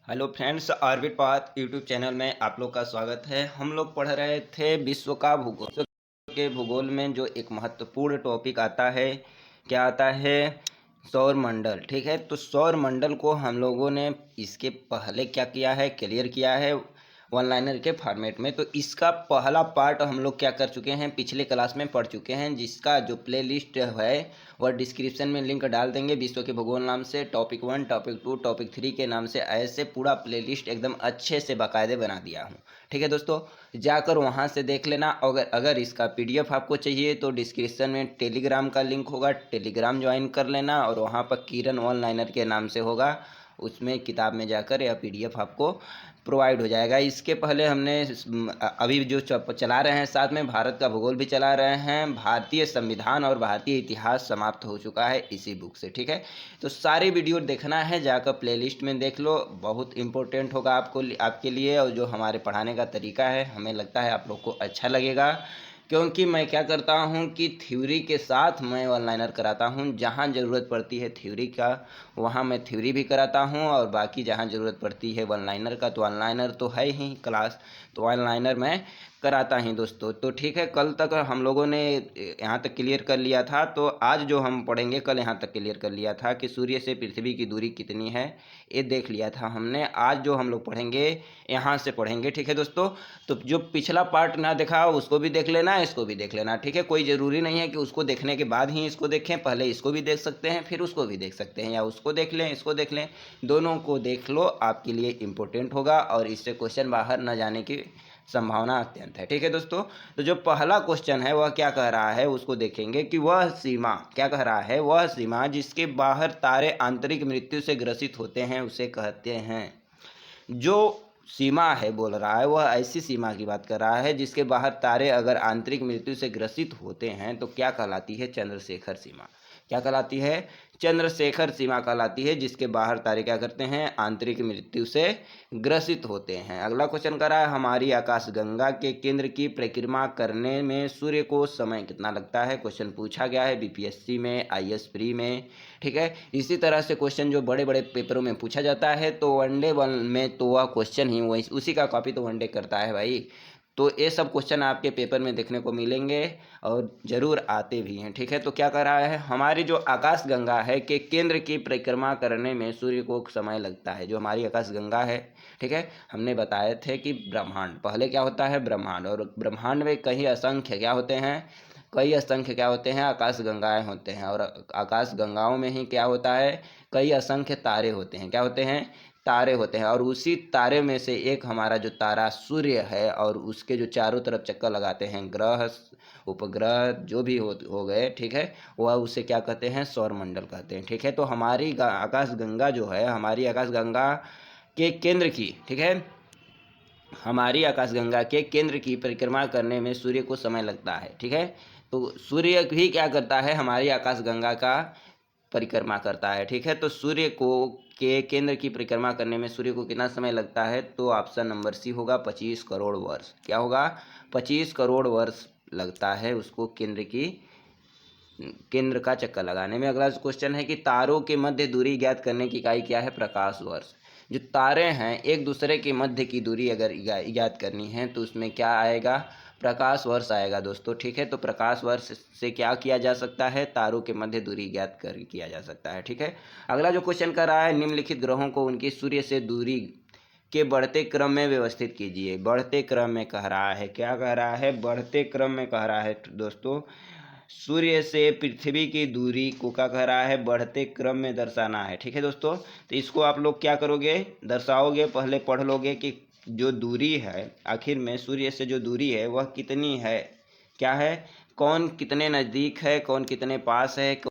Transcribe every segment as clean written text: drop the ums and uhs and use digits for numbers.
Hello friends, orbit path YouTube channel में आप लोग का स्वागत है। हम लोग पढ़ रहे थे विश्व का भूगोल। विश्व के भूगोल में जो एक महत्वपूर्ण टॉपिक आता है, क्या आता है? सौर मंडल। ठीक है, तो सौर मंडल को हम लोगों ने इसके पहले क्या किया है, क्लियर किया है वन लाइनर के फॉर्मेट में। तो इसका पहला पार्ट हम लोग क्या कर चुके हैं, पिछले क्लास में पढ़ चुके हैं, जिसका जो प्लेलिस्ट है वह डिस्क्रिप्शन में लिंक डाल देंगे। विश्व के भूगोल नाम से टॉपिक 1, टॉपिक 2, टॉपिक 3 के नाम से ऐसे पूरा प्लेलिस्ट एकदम अच्छे से बाकायदे बना दिया हूँ। ठीक है दोस्तों, जाकर वहाँ से देख लेना। अगर इसका पीडीएफ आपको चाहिए तो डिस्क्रिप्शन में टेलीग्राम का लिंक होगा, टेलीग्राम ज्वाइन कर लेना और वहाँ पर किरण वन लाइनर के नाम से होगा, उसमें किताब में जाकर यह पीडीएफ आपको प्रोवाइड हो जाएगा। इसके पहले हमने अभी जो चला रहे हैं, साथ में भारत का भूगोल भी चला रहे हैं। भारतीय संविधान और भारतीय इतिहास समाप्त हो चुका है इसी बुक से। ठीक है, तो सारी वीडियो देखना है, जाकर प्लेलिस्ट में देख लो, बहुत इंपॉर्टेंट होगा आपके लिए। और जो हमारे पढ़ाने का तरीका है, हमें लगता है आप लोग को अच्छा लगेगा, क्योंकि मैं क्या करता हूं कि थ्योरी के साथ मैं वन लाइनर कराता हूं। जहां ज़रूरत पड़ती है थ्योरी का, वहां मैं थ्योरी भी कराता हूं, और बाकी जहां ज़रूरत पड़ती है वन लाइनर का, तो वन लाइनर तो है ही क्लास, तो वन लाइनर मैं कराता ही दोस्तों। तो ठीक है, कल तक हम लोगों ने यहाँ तक क्लियर कर लिया था, तो आज जो हम पढ़ेंगे, कल यहाँ तक क्लियर कर लिया था कि सूर्य से पृथ्वी की दूरी कितनी है, ये देख लिया था हमने। आज जो हम लोग पढ़ेंगे यहाँ से पढ़ेंगे। ठीक है दोस्तों, तो जो पिछला पार्ट ना देखा उसको भी देख लेना, इसको भी देख लेना। ठीक है, कोई ज़रूरी नहीं है कि उसको देखने के बाद ही इसको देखें, पहले इसको भी देख सकते हैं, फिर उसको भी देख सकते हैं, या उसको देख लें, इसको देख लें, दोनों को देख लो, आपके लिए इम्पोर्टेंट होगा और इससे क्वेश्चन बाहर न जाने की संभावना अत्यंत है। ठीक है दोस्तों, तो जो पहला क्वेश्चन है वह क्या कह रहा है, उसको देखेंगे कि वह सीमा, क्या कह रहा है, वह सीमा जिसके बाहर तारे आंतरिक मृत्यु से ग्रसित होते हैं उसे कहते हैं। जो सीमा है बोल रहा है, वह ऐसी सीमा की बात कर रहा है जिसके बाहर तारे अगर आंतरिक मृत्यु से ग्रसित होते हैं तो क्या कहलाती है? चंद्रशेखर सीमा। क्या कहलाती है? चंद्रशेखर सीमा कहलाती है, जिसके बाहर तारे क्या करते हैं? आंतरिक मृत्यु से ग्रसित होते हैं। अगला क्वेश्चन कर रहा है, हमारी आकाशगंगा के केंद्र की परिक्रमा करने में सूर्य को समय कितना लगता है? क्वेश्चन पूछा गया है बीपीएससी में, आईएएस प्री में। ठीक है, इसी तरह से क्वेश्चन जो बड़े बड़े पेपरों में पूछा जाता है, तो वनडे वन में तो वह क्वेश्चन ही वही, उसी का कॉपी तो वनडे करता है भाई। तो ये सब क्वेश्चन आपके पेपर में देखने को मिलेंगे और ज़रूर आते भी हैं। ठीक है, तो क्या कर रहा है, हमारी जो आकाशगंगा है के केंद्र की परिक्रमा करने में सूर्य को समय लगता है। जो हमारी आकाशगंगा है, ठीक है, हमने बताए थे कि ब्रह्मांड पहले क्या होता है, ब्रह्मांड, और ब्रह्मांड में कई असंख्य क्या होते हैं, कई असंख्य क्या होते हैं, आकाश गंगाएं होते हैं। और आकाश गंगाओं में ही क्या होता है, कई असंख्य तारे होते हैं। क्या होते हैं? तारे होते हैं। और उसी तारे में से एक हमारा जो तारा सूर्य है, और उसके जो चारों तरफ चक्कर लगाते हैं ग्रह उपग्रह जो भी हो गए, ठीक है, वह उसे क्या कहते हैं? सौर मंडल कहते हैं। ठीक है, तो हमारी आकाश गंगा जो है, हमारी आकाश गंगा के केंद्र की, ठीक है, हमारी आकाशगंगा के केंद्र की परिक्रमा करने में सूर्य को समय लगता है। ठीक है, तो सूर्य भी क्या करता है, हमारी आकाशगंगा का परिक्रमा करता है। ठीक है, तो सूर्य को के केंद्र की परिक्रमा करने में सूर्य को कितना समय लगता है? तो ऑप्शन नंबर सी होगा, 25 करोड़ वर्ष। क्या होगा? 25 करोड़ वर्ष लगता है उसको केंद्र का चक्कर लगाने में। अगला क्वेश्चन है कि तारों के मध्य दूरी ज्ञात करने की इकाई क्या है? प्रकाश वर्ष। जो तारे हैं एक दूसरे के मध्य की दूरी अगर ज्ञात करनी है तो उसमें क्या आएगा? प्रकाश वर्ष आएगा दोस्तों। ठीक है, तो प्रकाश वर्ष से क्या किया जा सकता है? तारों के मध्य दूरी ज्ञात कर किया जा सकता है। ठीक है, अगला जो क्वेश्चन कर रहा है, निम्नलिखित ग्रहों को उनकी सूर्य से दूरी के बढ़ते क्रम में व्यवस्थित कीजिए। बढ़ते क्रम में कह रहा है, क्या कह रहा है? बढ़ते क्रम में कह रहा है दोस्तों, सूर्य से पृथ्वी की दूरी को क्या कह रहा है? बढ़ते क्रम में दर्शाना है। ठीक है दोस्तों, तो इसको आप लोग क्या करोगे? दर्शाओगे, पहले पढ़ लोगे कि जो दूरी है, आखिर में सूर्य से जो दूरी है वह कितनी है, क्या है, कौन कितने नज़दीक है, कौन कितने पास है,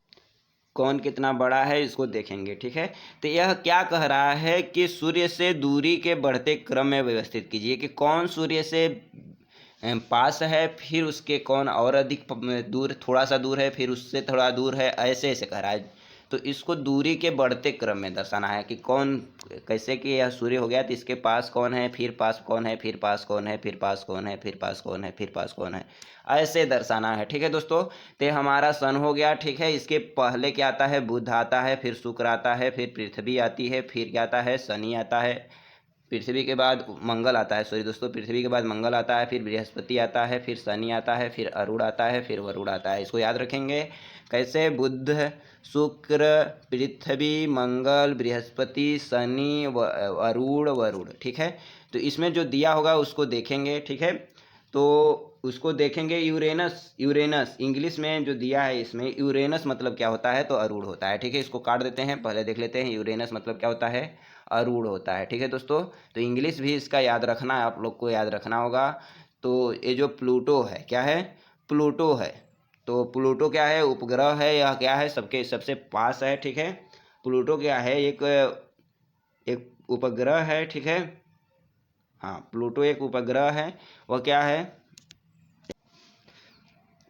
कौन कितना बड़ा है, इसको देखेंगे। ठीक है, तो यह क्या कह रहा है कि सूर्य से दूरी के बढ़ते क्रम में व्यवस्थित कीजिए, कि कौन सूर्य से पास है, फिर उसके कौन और अधिक दूर, थोड़ा सा दूर है, फिर उससे थोड़ा दूर है, ऐसे ऐसे कह रहा है। तो इसको दूरी के बढ़ते क्रम में दर्शाना है कि कौन कैसे, कि यह सूर्य हो गया तो इसके पास कौन है, फिर पास कौन है, फिर पास कौन है, फिर पास कौन है, फिर पास कौन है, फिर पास कौन है, ऐसे दर्शाना है। ठीक है दोस्तों, तो हमारा सन हो गया। ठीक है, इसके पहले क्या आता है? बुध आता है, फिर शुक्र आता है, फिर पृथ्वी आती है, फिर क्या आता है? शनि आता है, पृथ्वी के बाद मंगल आता है, सॉरी दोस्तों, पृथ्वी के बाद मंगल आता है, फिर बृहस्पति आता है, फिर शनि आता है, फिर अरुण आता है, फिर वरुण आता है। इसको याद रखेंगे कैसे? बुध, शुक्र, पृथ्वी, मंगल, बृहस्पति, शनि, अरुण, वरुण। ठीक है, तो इसमें जो दिया होगा उसको देखेंगे। ठीक है, तो उसको देखेंगे। यूरेनस, यूरेनस इंग्लिश में जो दिया है इसमें, यूरेनस मतलब क्या होता है? तो अरूढ़ होता है। ठीक है, इसको काट देते हैं, पहले देख लेते हैं यूरेनस मतलब क्या होता है? अरूढ़ होता है। ठीक है दोस्तों, तो इंग्लिश भी इसका याद रखना है, आप लोग को याद रखना होगा। तो ये जो प्लूटो है, क्या है? प्लूटो है। तो प्लूटो क्या है? उपग्रह है, या क्या है? सबके सबसे पास है। ठीक है, प्लूटो क्या है? एक एक उपग्रह है। ठीक है, हाँ, प्लूटो एक उपग्रह है। वह क्या है?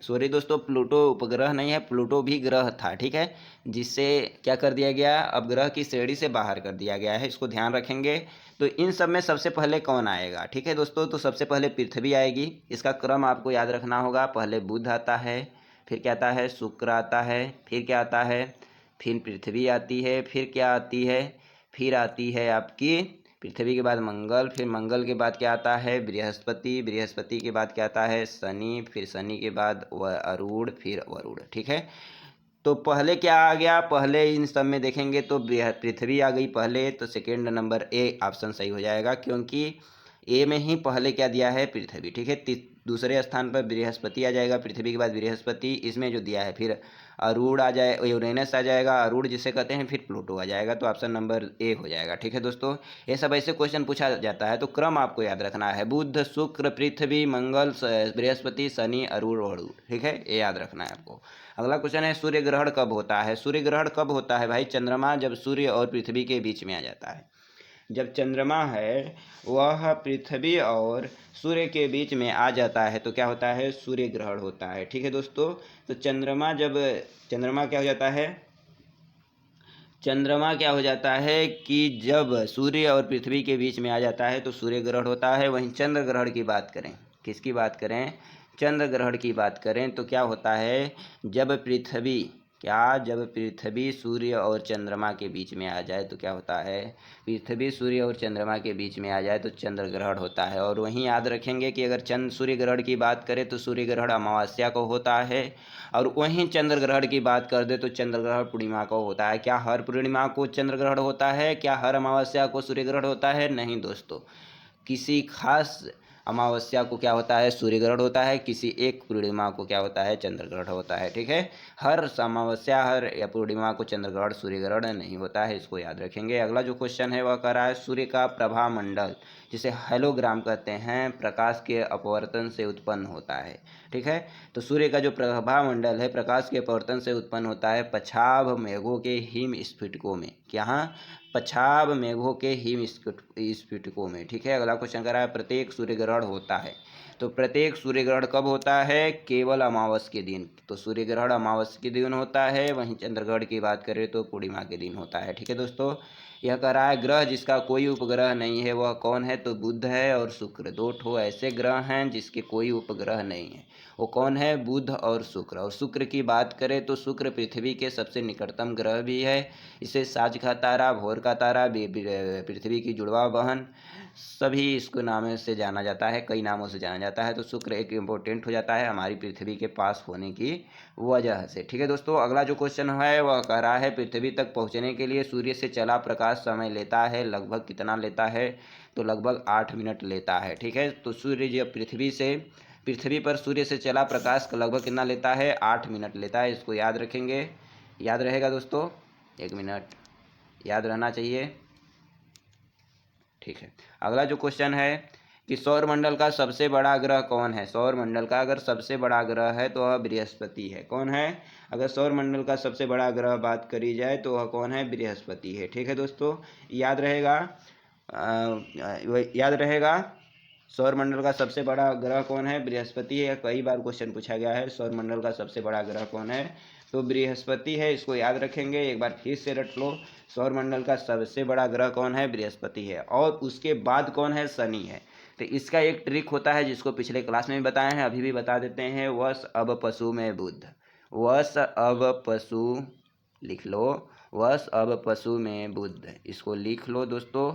सॉरी दोस्तों, प्लूटो उपग्रह नहीं है, प्लूटो भी ग्रह था। ठीक है, जिससे क्या कर दिया गया? अब ग्रह की श्रेणी से बाहर कर दिया गया है, इसको ध्यान रखेंगे। तो इन सब में सबसे पहले कौन आएगा? ठीक है दोस्तों, तो सबसे पहले पृथ्वी आएगी। इसका क्रम आपको याद रखना होगा। पहले बुध आता है, फिर क्या आता है? शुक्र आता है, फिर क्या आता है? फिर पृथ्वी आती है, फिर क्या आती है? फिर आती है आपकी पृथ्वी के बाद मंगल, फिर मंगल के बाद क्या आता है? बृहस्पति, बृहस्पति के बाद क्या आता है? शनि, फिर शनि के बाद अरूढ़, फिर वरुण। ठीक है, तो पहले क्या आ गया? पहले इन सब में देखेंगे तो पृथ्वी आ गई पहले, तो सेकेंड नंबर ए ऑप्शन सही हो जाएगा, क्योंकि ए में ही पहले क्या दिया है? पृथ्वी। ठीक है, दूसरे स्थान पर बृहस्पति आ जाएगा, पृथ्वी के बाद बृहस्पति, इसमें जो दिया है फिर अरूढ़ आ जाए, यूरेनस आ जाएगा, अरूढ़ जिसे कहते हैं, फिर प्लूटो आ जाएगा, तो ऑप्शन नंबर ए हो जाएगा। ठीक है दोस्तों, ये सब ऐसे क्वेश्चन पूछा जाता है, तो क्रम आपको याद रखना है। बुध, शुक्र, पृथ्वी, मंगल, बृहस्पति, शनि, अरूढ़, वरुण। ठीक है, ये याद रखना है आपको। अगला क्वेश्चन है, सूर्य ग्रहण कब होता है? सूर्य ग्रहण कब होता है भाई? चंद्रमा जब सूर्य और पृथ्वी के बीच में आ जाता है। जब चंद्रमा है वह पृथ्वी और सूर्य के बीच में आ जाता है तो क्या होता है? सूर्य ग्रहण होता है। ठीक है दोस्तों, तो चंद्रमा क्या हो जाता है? चंद्रमा क्या हो जाता है कि जब सूर्य और पृथ्वी के बीच में आ जाता है तो सूर्य ग्रहण होता है। वहीं चंद्र ग्रहण की बात करें, किसकी बात करें? चंद्र ग्रहण की बात करें तो क्या होता है? जब पृथ्वी सूर्य और चंद्रमा के बीच में आ जाए तो क्या होता है? पृथ्वी सूर्य और चंद्रमा के बीच में आ जाए तो चंद्र ग्रहण होता है। और वहीं याद रखेंगे कि अगर चंद्र सूर्य ग्रहण की बात करें तो सूर्य ग्रहण अमावस्या को होता है, और वहीं चंद्र ग्रहण की बात कर दे तो चंद्र ग्रहण पूर्णिमा को होता है। क्या हर पूर्णिमा को चंद्र ग्रहण होता है? क्या हर अमावस्या को सूर्य ग्रहण होता है? नहीं दोस्तों, किसी खास अमावस्या को क्या होता है? सूर्य ग्रहण होता है। किसी एक पूर्णिमा को क्या होता है? चंद्र ग्रहण होता है। ठीक है, हर अमावस्या हर या पूर्णिमा को चंद्र ग्रहण सूर्य ग्रहण नहीं होता है, इसको याद रखेंगे। अगला जो क्वेश्चन है वह कह रहा है, सूर्य का प्रभा मंडल जिसे हेलोग्राम कहते हैं प्रकाश के अपवर्तन से उत्पन्न होता है। ठीक है, तो सूर्य का जो प्रभा मंडल है प्रकाश के अपवर्तन से उत्पन्न होता है पछाभ मेघों के हिम स्फटिकों में। क्या? पछाभ मेघों के हिम स्फटिकों में। ठीक है, अगला क्वेश्चन कर रहा है, प्रत्येक सूर्य ग्रहण होता है तो प्रत्येक सूर्य ग्रहण कब होता है? केवल अमावस के दिन। तो सूर्य ग्रहण अमावस के दिन होता है। वहीं चंद्र ग्रहण की बात करें तो पूर्णिमा के दिन होता है। ठीक है दोस्तों, यह कह रहा है, ग्रह जिसका कोई उपग्रह नहीं है वह कौन है? तो बुध है और शुक्र, दो ठो ऐसे ग्रह हैं जिसके कोई उपग्रह नहीं है। वो कौन है? बुध और शुक्र। और शुक्र की बात करें तो शुक्र पृथ्वी के सबसे निकटतम ग्रह भी है। इसे साज का तारा, भोर का तारा, पृथ्वी की जुड़वा बहन, सभी इसको नाम से जाना जाता है, कई नामों से जाना जाता है। तो शुक्र एक इम्पोर्टेंट हो जाता है हमारी पृथ्वी के पास होने की वजह से। ठीक है दोस्तों, अगला जो क्वेश्चन है वह कह रहा है, पृथ्वी तक पहुंचने के लिए सूर्य से चला प्रकाश समय लेता है, लगभग कितना लेता है? तो लगभग 8 मिनट लेता है। ठीक है, तो सूर्य जब पृथ्वी पर सूर्य से चला प्रकाश लगभग कितना लेता है? 8 मिनट लेता है, इसको याद रखेंगे। याद रहेगा दोस्तों? 1 मिनट याद रहना चाहिए। ठीक है, अगला जो क्वेश्चन है कि सौरमंडल का सबसे बड़ा ग्रह कौन है? सौरमंडल का अगर सबसे बड़ा ग्रह है तो वह बृहस्पति है। कौन है? अगर सौरमंडल का सबसे बड़ा ग्रह बात करी जाए तो वह कौन है? बृहस्पति है। ठीक है दोस्तों, याद रहेगा, याद रहेगा। सौरमंडल का सबसे बड़ा ग्रह कौन है? बृहस्पति है। कई बार क्वेश्चन पूछा गया है सौरमंडल का सबसे बड़ा ग्रह कौन है, तो बृहस्पति है, इसको याद रखेंगे। एक बार फिर से रट लो, सौरमंडल का सबसे बड़ा ग्रह कौन है? बृहस्पति है। और उसके बाद कौन है? शनि है। तो इसका एक ट्रिक होता है जिसको पिछले क्लास में भी बताए हैं, अभी भी बता देते हैं। वस अब पशु में बुध, वस अब पशु, लिख लो, वस अब पशु में बुध, इसको लिख लो दोस्तों।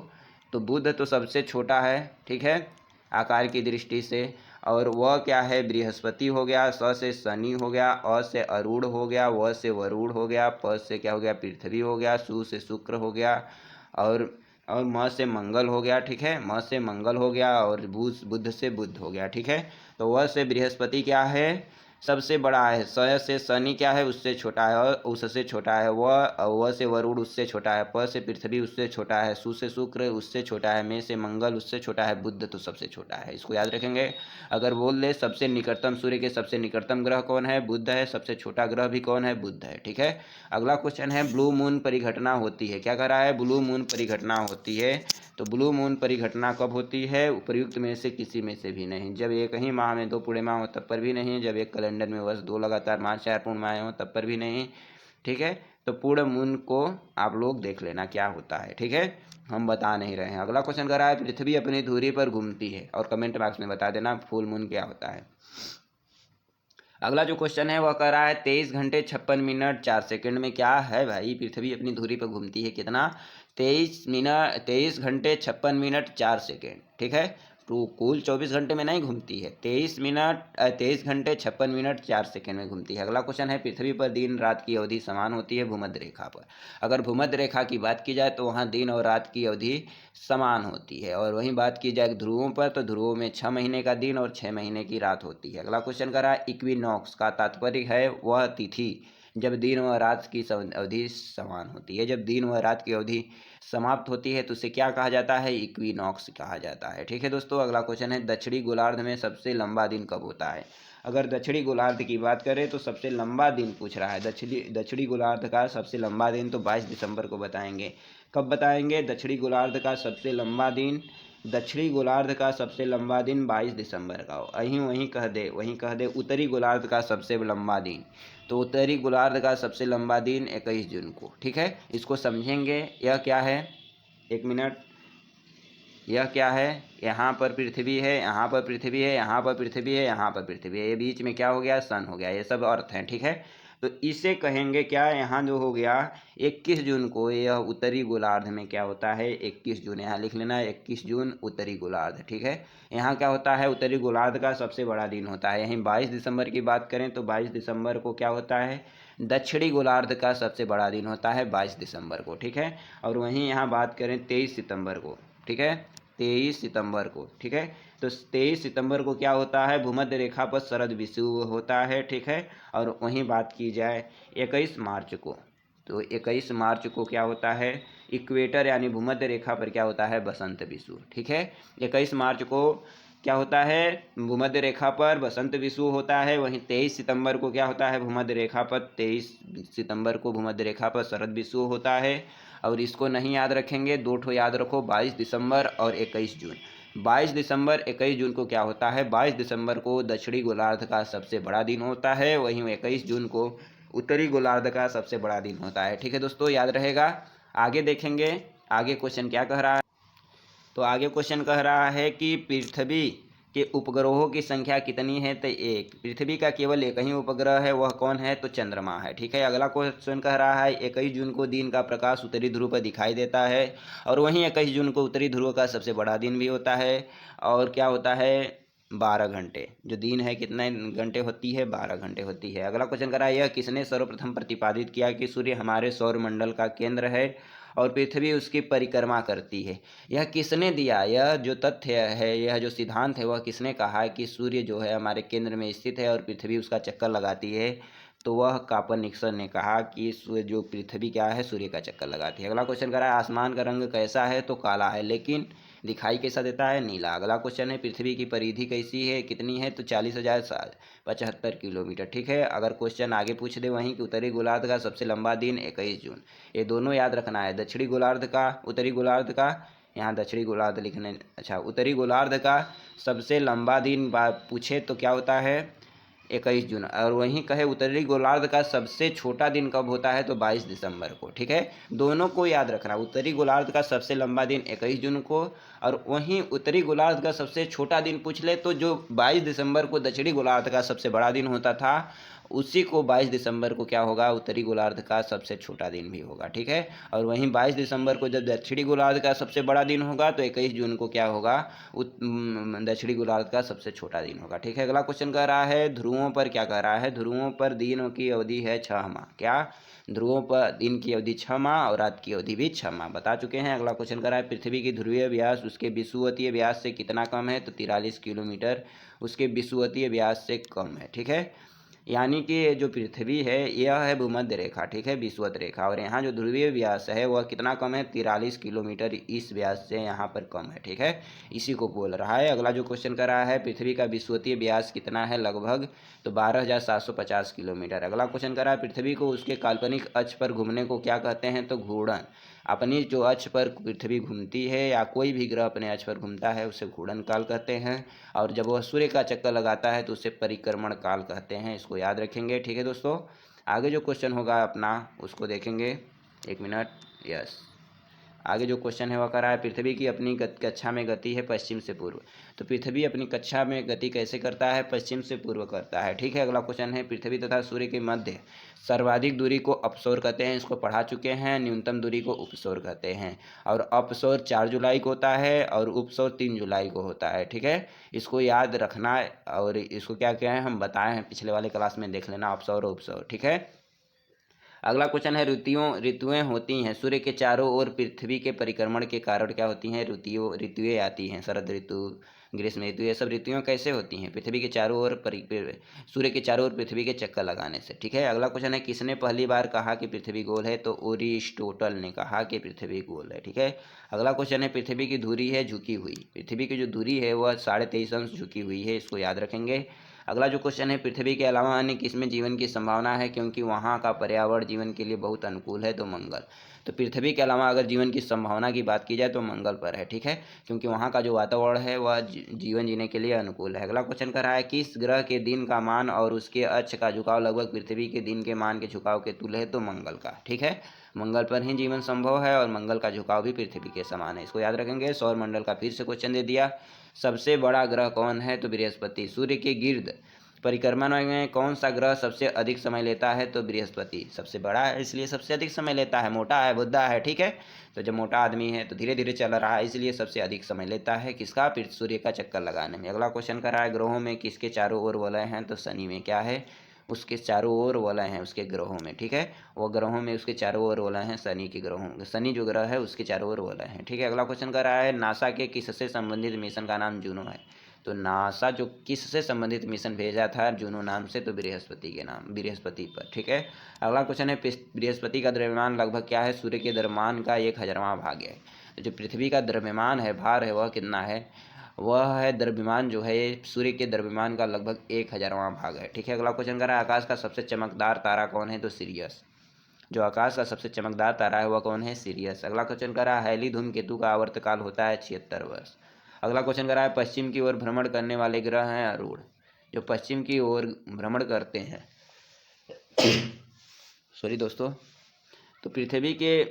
तो बुध तो सबसे छोटा है, ठीक है, आकार की दृष्टि से। और वह क्या है, बृहस्पति हो गया, स से शनि हो गया, अ से अरूढ़ हो गया, व से वरूढ़ हो गया, प से क्या हो गया, पृथ्वी हो गया, सु से शुक्र हो गया, और म से मंगल हो गया, ठीक है, म से मंगल हो गया, और बुध से बुध हो गया, ठीक है। तो व से बृहस्पति क्या है, सबसे बड़ा है। स से शनि क्या है, उससे छोटा है, और उससे छोटा है। व से वरुण उससे छोटा है। प से पृथ्वी उससे छोटा है। सु से शुक्र उससे छोटा है। मे से मंगल उससे छोटा है। बुध तो सबसे छोटा है। इसको याद रखेंगे। अगर बोल दे सबसे निकटतम, सूर्य के सबसे निकटतम ग्रह कौन है, बुध है। सबसे छोटा ग्रह भी कौन है, बुध है, ठीक है। अगला क्वेश्चन है, ब्लू मून परिघटना होती है। क्या कह रहा है, ब्लू मून परिघटना होती है। तो ब्लू मून परिघटना कब होती है, उपयुक्त में से किसी में से भी नहीं। जब एक ही माह में 2 पूर्णिमा हो तब पर भी नहीं। जब एक कैलेंडर में वर्ष 2 लगातार माह 4 पूर्णिमाएँ हो तब पर भी नहीं, ठीक है। तो पूर्ण मून को आप लोग देख लेना क्या होता है, ठीक है, हम बता नहीं रहे हैं। अगला क्वेश्चन कर रहा है, पृथ्वी अपनी धुरी पर घूमती है, और कमेंट बॉक्स में बता देना फुल मून क्या होता है। अगला जो क्वेश्चन है वह कह रहा है 23 घंटे 56 मिनट 4 सेकंड में क्या है भाई, पृथ्वी अपनी धुरी पर घूमती है कितना, 23 घंटे 56 मिनट 4 सेकंड, ठीक है। तो कुल 24 घंटे में नहीं घूमती है, 23 घंटे 56 मिनट 4 सेकंड में घूमती है। अगला क्वेश्चन है, पृथ्वी पर दिन रात की अवधि समान होती है भूमध्य रेखा पर। अगर भूमध्य रेखा की बात की जाए तो वहाँ दिन और रात की अवधि समान होती है। और वहीं बात की जाए ध्रुवों पर, तो ध्रुवों में 6 महीने का दिन और 6 महीने की रात होती है। अगला क्वेश्चन कर रहा है, इक्विनॉक्स का तात्पर्य है वह तिथि जब दिन व रात की अवधि समान होती है। जब दिन व रात की अवधि समाप्त होती है तो उसे क्या कहा जाता है, इक्विनॉक्स कहा जाता है, ठीक है दोस्तों। अगला क्वेश्चन है, दक्षिणी गोलार्ध में सबसे लंबा दिन कब होता है। अगर दक्षिणी गोलार्ध की बात करें तो सबसे लंबा दिन पूछ रहा है, दक्षिणी गोलार्ध का सबसे लंबा दिन तो 22 दिसंबर को बताएंगे। कब बताएंगे, दक्षिणी गोलार्ध का सबसे लंबा दिन, दक्षिणी गोलार्ध का सबसे लंबा दिन 22 दिसंबर का। वहीं कह दे उत्तरी गोलार्ध का सबसे लंबा दिन, तो उत्तरी गोलार्ध का सबसे लंबा दिन 21 जून को, ठीक है। इसको समझेंगे। यह क्या है, 1 मिनट, यह क्या है, यहाँ पर पृथ्वी है, यहाँ पर पृथ्वी है, यहाँ पर पृथ्वी है, यहाँ पर पृथ्वी है, ये बीच में क्या हो गया, सन हो गया, ये सब अर्थ हैं, ठीक है। तो इसे कहेंगे क्या, यहाँ जो हो गया 21 जून को, यह उत्तरी गोलार्ध में क्या होता है, 21 जून यहाँ लिख लेना, 21 जून उत्तरी गोलार्ध, ठीक है। यहाँ क्या होता है, उत्तरी गोलार्ध का सबसे बड़ा दिन होता है। यहीं 22 दिसंबर की बात करें तो 22 दिसंबर को क्या होता है, दक्षिणी गोलार्ध का सबसे बड़ा दिन होता है 22 दिसंबर को, ठीक है। और वहीं यहाँ बात करें 23 सितंबर को, ठीक है, 23 सितंबर को, ठीक है। तो 23 सितंबर को क्या होता है, भूमध्य रेखा पर शरद विषुव होता है, ठीक है। और वहीं बात की जाए 21 मार्च को, तो 21 मार्च को क्या होता है, इक्वेटर यानी भूमध्य रेखा पर क्या होता है, बसंत विषुव, ठीक है। 21 मार्च को क्या होता है, भूमध्य रेखा पर बसंत विषुव होता है। वहीं 23 सितंबर को क्या होता है, भूमध्य रेखा पर 23 सितंबर को भूमध्य रेखा पर शरद विषुव होता है। और इसको नहीं याद रखेंगे, 2 ठो याद रखो, 22 दिसंबर और 21 जून। 22 दिसंबर 21 जून को क्या होता है, 22 दिसंबर को दक्षिणी गोलार्ध का सबसे बड़ा दिन होता है। वहीं 21 जून को उत्तरी गोलार्ध का सबसे बड़ा दिन होता है, ठीक है दोस्तों, याद रहेगा। आगे देखेंगे, आगे क्वेश्चन क्या कह रहा है। तो आगे क्वेश्चन कह रहा है कि पृथ्वी के उपग्रहों की संख्या कितनी है, तो 1। पृथ्वी का केवल एक ही उपग्रह है, वह कौन है, तो चंद्रमा है, ठीक है। अगला क्वेश्चन कह रहा है 21 जून को दिन का प्रकाश उत्तरी ध्रुव पर दिखाई देता है, और वहीं 21 जून को उत्तरी ध्रुव का सबसे बड़ा दिन भी होता है। और क्या होता है, 12 घंटे, जो दिन है कितने घंटे होती है, 12 घंटे होती है। अगला क्वेश्चन कह रहा है, यह किसने सर्वप्रथम प्रतिपादित किया कि सूर्य हमारे सौरमंडल का केंद्र है और पृथ्वी उसकी परिक्रमा करती है। यह किसने दिया, यह जो तथ्य है, यह जो सिद्धांत है, वह किसने कहा है कि सूर्य जो है हमारे केंद्र में स्थित है और पृथ्वी उसका चक्कर लगाती है। तो वह कापर्निकस ने कहा कि जो पृथ्वी क्या है, सूर्य का चक्कर लगाती है। अगला क्वेश्चन कर रहा है, आसमान का रंग कैसा है, तो काला है, लेकिन दिखाई कैसा देता है, नीला। अगला क्वेश्चन है, पृथ्वी की परिधि कैसी है, कितनी है, तो 40,075 किलोमीटर, ठीक है। अगर क्वेश्चन आगे पूछ दे वहीं कि उत्तरी गोलार्ध का सबसे लंबा दिन 21 जून, ये दोनों याद रखना है, दक्षिणी गोलार्ध का, उत्तरी गोलार्ध का, यहाँ दक्षिणी गोलार्ध लिखने, अच्छा, उत्तरी गोलार्ध का सबसे लंबा दिन पूछे तो क्या होता है, 21 जून। और वहीं कहे उत्तरी गोलार्ध का सबसे छोटा दिन कब होता है, तो 22 दिसंबर को, ठीक है। दोनों को याद रखना, उत्तरी गोलार्ध का सबसे लंबा दिन 21 जून को, और वहीं उत्तरी गोलार्ध का सबसे छोटा दिन पूछ ले तो जो 22 दिसंबर को दक्षिणी गोलार्ध का सबसे बड़ा दिन होता था, उसी को 22 दिसंबर को क्या होगा, उत्तरी गोलार्ध का सबसे छोटा दिन भी होगा। ठीक है, और वहीं 22 दिसंबर को जब दक्षिणी गोलार्ध का सबसे बड़ा दिन होगा तो 21 जून को क्या होगा, दक्षिणी गोलार्ध का सबसे छोटा दिन होगा। ठीक है, अगला क्वेश्चन कह रहा है ध्रुवों पर, क्या कह रहा है, ध्रुवों पर दिनों की अवधि है 6 माह। क्या, ध्रुवों पर दिन की अवधि 6 माह और रात की अवधि भी 6 माह, बता चुके हैं। अगला क्वेश्चन कर रहा है पृथ्वी की ध्रुवीय व्यास उसके विषुवतीय व्यास से कितना कम है, तो 43 किलोमीटर उसके विषुवतीय व्यास से कम है। ठीक है, यानी कि जो पृथ्वी है यह है भूमध्य रेखा, ठीक है, विषुवत रेखा, और यहाँ जो ध्रुवीय व्यास है वह कितना कम है, 43 किलोमीटर इस व्यास से यहाँ पर कम है। ठीक है, इसी को बोल रहा है। अगला जो क्वेश्चन कर रहा है पृथ्वी का विषुवतीय व्यास कितना है, लगभग, तो 12,750 किलोमीटर। अगला क्वेश्चन कर रहा है पृथ्वी को उसके काल्पनिक अक्ष पर घूमने को क्या कहते हैं, तो घूर्णन। अपनी जो अक्ष पर पृथ्वी घूमती है या कोई भी ग्रह अपने अक्ष पर घूमता है उसे घूर्णन काल कहते हैं, और जब वह सूर्य का चक्कर लगाता है तो उसे परिक्रमण काल कहते हैं। इसको याद रखेंगे। ठीक है दोस्तों, आगे जो क्वेश्चन होगा अपना उसको देखेंगे। 1 मिनट, यस, आगे जो क्वेश्चन है वह कह रहा है पृथ्वी की अपनी कक्षा में गति है पश्चिम से पूर्व। तो पृथ्वी अपनी कक्षा में गति कैसे करता है, पश्चिम से पूर्व करता है। ठीक है, अगला क्वेश्चन है पृथ्वी तथा सूर्य के मध्य सर्वाधिक दूरी को अपसौर कहते हैं। इसको पढ़ा चुके हैं। न्यूनतम दूरी को उपसौर कहते हैं, और अपसौर 4 जुलाई को होता है और उपसौर 3 जुलाई को होता है। ठीक है, इसको याद रखना, और इसको क्या क्या है हम बताए हैं पिछले वाले क्लास में, देख लेना, अपसौर और उपसौर। ठीक है, अगला क्वेश्चन है ऋतुएं होती हैं सूर्य के चारों ओर पृथ्वी के परिक्रमण के कारण क्या होती हैं, ऋतुएं आती हैं, शरद ऋतु, ग्रीष्म ऋतु, ये सब ऋतुएं कैसे होती हैं, पृथ्वी के चारों ओर सूर्य के चारों ओर पृथ्वी के चक्कर लगाने से। ठीक है, अगला क्वेश्चन है किसने पहली बार कहा कि पृथ्वी गोल है, तो एरिस्टोटल ने कहा कि पृथ्वी गोल है। ठीक है, अगला क्वेश्चन है पृथ्वी की धुरी है झुकी हुई। पृथ्वी की जो धुरी है वह 23.5 अंश झुकी हुई है, इसको याद रखेंगे। अगला जो क्वेश्चन है पृथ्वी के अलावा अन्य किसमें जीवन की संभावना है, क्योंकि वहाँ का पर्यावरण जीवन के लिए बहुत अनुकूल है, तो मंगल। तो पृथ्वी के अलावा अगर जीवन की संभावना की बात की जाए तो मंगल पर है। ठीक है, क्योंकि वहाँ का जो वातावरण है वह जीवन जीने के लिए अनुकूल है। अगला क्वेश्चन कर रहा है किस ग्रह के दिन का मान और उसके अक्ष का झुकाव लगभग पृथ्वी के दिन के मान के झुकाव के तुल्य है, तो मंगल का। ठीक है, मंगल पर ही जीवन संभव है और मंगल का झुकाव भी पृथ्वी के समान है, इसको याद रखेंगे। सौर मंडल का फिर से क्वेश्चन दे दिया, सबसे बड़ा ग्रह कौन है, तो बृहस्पति। सूर्य के गिर्द परिक्रमण में कौन सा ग्रह सबसे अधिक समय लेता है, तो बृहस्पति सबसे बड़ा है इसलिए सबसे अधिक समय लेता है, मोटा है, बुद्धा है। ठीक है, तो जब मोटा आदमी है तो धीरे धीरे चल रहा है इसलिए सबसे अधिक समय लेता है किसका, सूर्य का चक्कर लगाने में। अगला क्वेश्चन कर रहा है ग्रहों में किसके चारों ओर वलय हैं, तो शनि में क्या है, उसके चारों ओर वलय हैं उसके ग्रहों में। ठीक है, वो ग्रहों में उसके चारों ओर वलय हैं, शनि के ग्रहों, शनि जो ग्रह है उसके चारों ओर वलय हैं। ठीक है, अगला क्वेश्चन कर रहा है नासा के किससे संबंधित मिशन का नाम जूनो है। तो नासा जो किससे संबंधित मिशन भेजा था जूनो नाम से, तो बृहस्पति के नाम, बृहस्पति पर। ठीक है, अगला क्वेश्चन है बृहस्पति का द्रव्यमान लगभग क्या है, सूर्य के द्रव्यमान का 1/1000वां भाग है। तो जो पृथ्वी का द्रव्यमान है, भार है, वह कितना है, वह है द्रव्यमान जो है सूर्य के द्रव्यमान का लगभग 1/1000वां भाग है। ठीक है, अगला क्वेश्चन कर रहा है आकाश का सबसे चमकदार तारा कौन है, तो सिरियस। जो आकाश का सबसे चमकदार तारा है वह कौन है, सिरियस। अगला क्वेश्चन कर रहा है हैली धूमकेतु का आवर्तकाल होता है 76 वर्ष। अगला क्वेश्चन कर रहा है पश्चिम की ओर भ्रमण करने वाले ग्रह हैं अरूढ़। जो पश्चिम की ओर भ्रमण करते हैं सॉरी दोस्तों, तो पृथ्वी के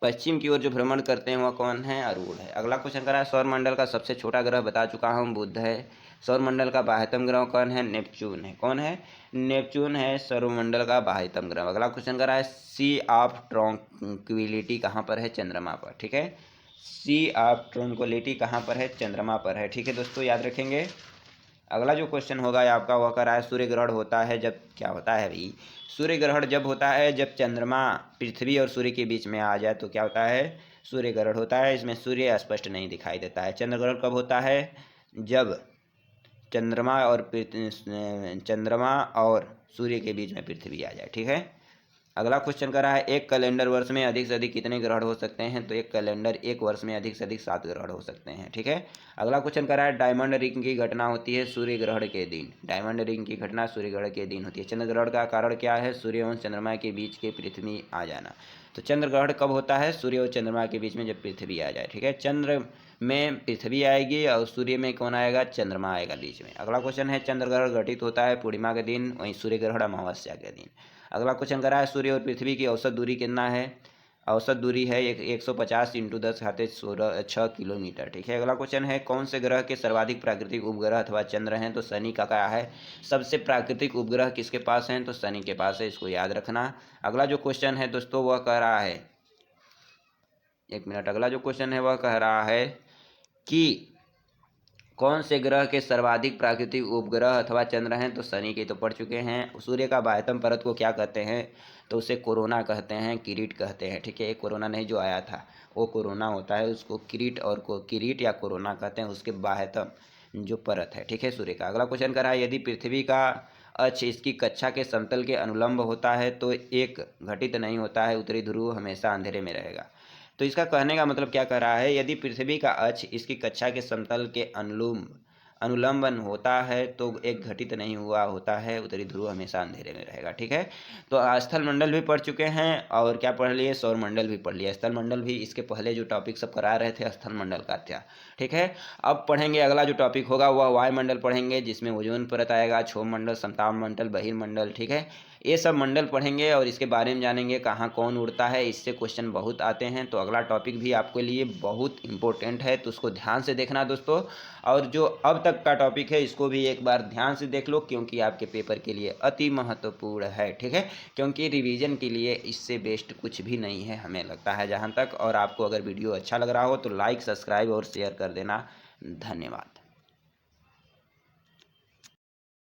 पश्चिम की ओर जो भ्रमण करते हैं वह कौन है, अरूढ़ है। अगला क्वेश्चन कर रहा है सौरमंडल का सबसे छोटा ग्रह बता चुका हूँ, बुध है। सौरमंडल का बाह्यतम ग्रह कौन है, नेपच्यून है। कौन है, नेपच्यून है सौरमंडल का बाह्यतम ग्रह। अगला क्वेश्चन कर रहा है सी ऑफ ट्रॉन्क्विलिटी कहाँ पर है, चंद्रमा पर। ठीक है, सी ऑफ ट्रॉन्क्विलिटी कहाँ पर है, चंद्रमा पर है। ठीक है दोस्तों, याद रखेंगे। अगला जो क्वेश्चन होगा आपका वह कर रहा है सूर्य ग्रहण होता है जब, क्या होता है भाई, सूर्य ग्रहण जब होता है जब चंद्रमा पृथ्वी और सूर्य के बीच में आ जाए तो क्या होता है, सूर्य ग्रहण होता है। इसमें सूर्य स्पष्ट नहीं दिखाई देता है। चंद्र ग्रहण कब होता है, जब चंद्रमा और सूर्य के बीच में पृथ्वी आ जाए। ठीक है, अगला क्वेश्चन कर रहा है एक कैलेंडर वर्ष में अधिक से अधिक कितने ग्रहण हो सकते हैं, तो एक वर्ष में अधिक से अधिक 7 ग्रहण हो सकते हैं। ठीक है, अगला क्वेश्चन कर रहा है डायमंड रिंग की घटना होती है सूर्य ग्रहण के दिन। डायमंड रिंग की घटना सूर्य ग्रहण के दिन होती है। चंद्र ग्रहण का कारण क्या है, सूर्य और चंद्रमा के बीच के पृथ्वी आ जाना। तो चंद्र ग्रहण कब होता है, सूर्य और चंद्रमा के बीच में जब पृथ्वी आ जाए। ठीक है, चंद्र में पृथ्वी आएगी और सूर्य में कौन आएगा, चंद्रमा आएगा बीच में। अगला क्वेश्चन है चंद्र ग्रहण घटित होता है पूर्णिमा के दिन, वहीं सूर्य ग्रहण अमावस्या के दिन। अगला क्वेश्चन कर रहा है सूर्य और पृथ्वी की औसत दूरी कितना है, औसत दूरी है 150 × 10⁻16 किलोमीटर। ठीक है, अगला क्वेश्चन है कौन से ग्रह के सर्वाधिक प्राकृतिक उपग्रह अथवा चंद्र हैं? तो शनि का क्या है, सबसे प्राकृतिक उपग्रह किसके पास हैं? तो शनि के पास है, इसको याद रखना। अगला जो क्वेश्चन है दोस्तों वह कह रहा है, एक मिनट, अगला जो क्वेश्चन है वह कह रहा है कि कौन से ग्रह के सर्वाधिक प्राकृतिक उपग्रह अथवा चंद्र हैं? तो शनि के तो पढ़ चुके हैं। सूर्य का बाह्यतम परत को क्या कहते हैं? तो उसे कोरोना कहते हैं, किरीट कहते हैं। ठीक है, एक कोरोना नहीं जो आया था वो कोरोना होता है, उसको किरीट और किरीट या कोरोना कहते हैं, उसके बाह्यतम जो परत है। ठीक है, सूर्य का। अगला क्वेश्चन कर रहा है यदि पृथ्वी का अक्ष इसकी कक्षा के समतल के अनुलंब होता है तो एक घटित नहीं होता है, उत्तरी ध्रुव हमेशा अंधेरे में रहेगा। तो इसका कहने का मतलब क्या कह रहा है, यदि पृथ्वी का अक्ष इसकी कक्षा के समतल के अनुलंबन होता है तो एक घटित नहीं हुआ होता है, उत्तरी ध्रुव हमेशा अंधेरे में रहेगा। ठीक है, तो स्थल मंडल भी पढ़ चुके हैं और क्या पढ़ लिए, सौर मंडल भी पढ़ लिया। स्थल मंडल भी इसके पहले जो टॉपिक सब करा रहे थे स्थल मंडल का था। ठीक है, अब पढ़ेंगे अगला जो टॉपिक होगा वह वायुमंडल पढ़ेंगे, जिसमें ओजोन परत आएगा, क्षोभ मंडल, समताप मंडल, बहिर्मंडल। ठीक है, ये सब मंडल पढ़ेंगे और इसके बारे में जानेंगे कहाँ कौन उड़ता है, इससे क्वेश्चन बहुत आते हैं। तो अगला टॉपिक भी आपके लिए बहुत इंपॉर्टेंट है, तो उसको ध्यान से देखना दोस्तों। और जो अब तक का टॉपिक है इसको भी एक बार ध्यान से देख लो, क्योंकि आपके पेपर के लिए अति महत्वपूर्ण है। ठीक है, क्योंकि रिवीजन के लिए इससे बेस्ट कुछ भी नहीं है हमें लगता है जहाँ तक। और आपको अगर वीडियो अच्छा लग रहा हो तो लाइक, सब्सक्राइब और शेयर कर देना। धन्यवाद।